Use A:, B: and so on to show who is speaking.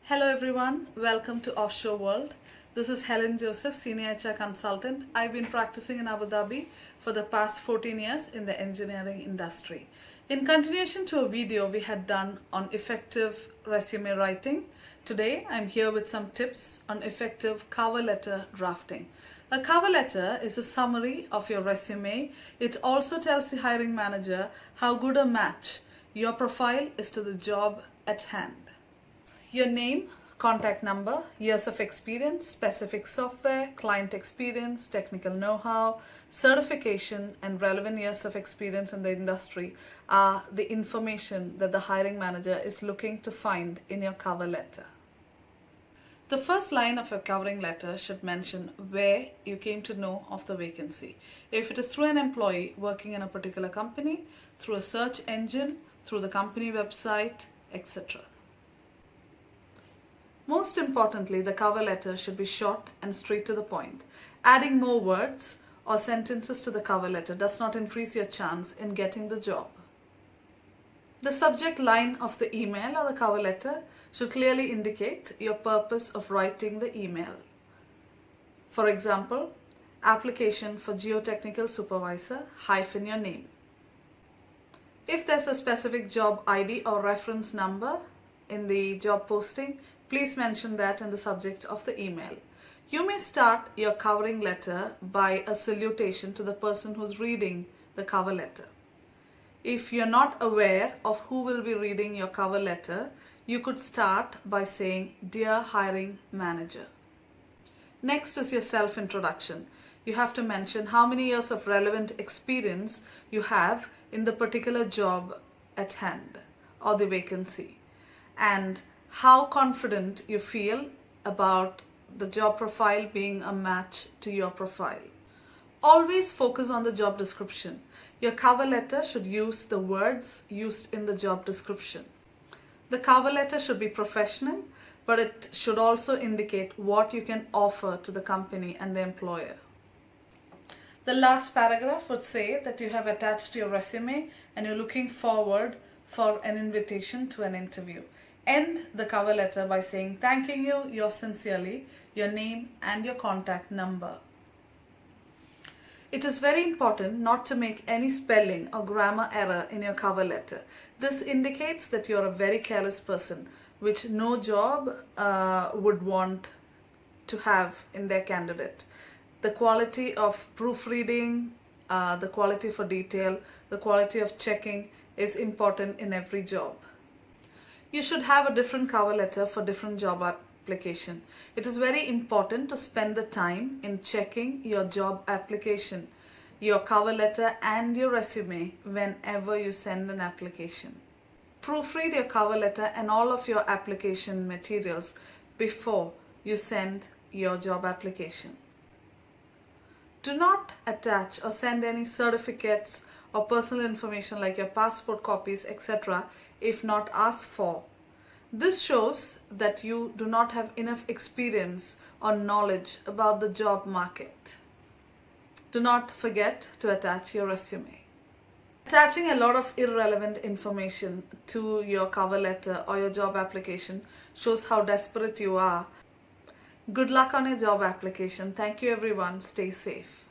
A: Hello everyone, welcome to Offshore World. This is Helen Joseph, Senior HR Consultant. I've been practicing in Abu Dhabi for the past 14 years in the engineering industry. In continuation to a video we had done on effective resume writing, today I'm here with some tips on effective cover letter drafting. A cover letter is a summary of your resume. It also tells the hiring manager how good a match your profile is to the job at hand. Your name, contact number, years of experience, specific software, client experience, technical know-how, certification, and relevant years of experience in the industry are the information that the hiring manager is looking to find in your cover letter. The first line of your covering letter should mention where you came to know of the vacancy. If it is through an employee working in a particular company, through a search engine, through the company website, etc. Most importantly, the cover letter should be short and straight to the point. Adding more words or sentences to the cover letter does not increase your chance in getting the job. The subject line of the email or the cover letter should clearly indicate your purpose of writing the email. For example, application for geotechnical supervisor - your name. If there's a specific job ID or reference number in the job posting, please mention that in the subject of the email. You may start your covering letter by a salutation to the person who's reading the cover letter. If you're not aware of who will be reading your cover letter, you could start by saying, "Dear hiring manager." Next is your self-introduction. You have to mention how many years of relevant experience you have in the particular job at hand or the vacancy, and how confident you feel about the job profile being a match to your profile. Always focus on the job description. Your cover letter should use the words used in the job description. The cover letter should be professional, but it should also indicate what you can offer to the company and the employer. The last paragraph would say that you have attached your resume and you're looking forward for an invitation to an interview. End the cover letter by saying thanking you, yours sincerely, your name and your contact number. It is very important not to make any spelling or grammar error in your cover letter. This indicates that you're a very careless person, which no job would want to have in their candidate. The quality of proofreading, the quality for detail, the quality of checking is important in every job. You should have a different cover letter for different job application. It is very important to spend the time in checking your job application, your cover letter and your resume whenever you send an application. Proofread your cover letter and all of your application materials before you send your job application. Do not attach or send any certificates or personal information like your passport copies, etc. if not asked for. This shows that you do not have enough experience or knowledge about the job market. Do not forget to attach your resume. Attaching a lot of irrelevant information to your cover letter or your job application shows how desperate you are. Good luck on your job application. Thank you everyone. Stay safe.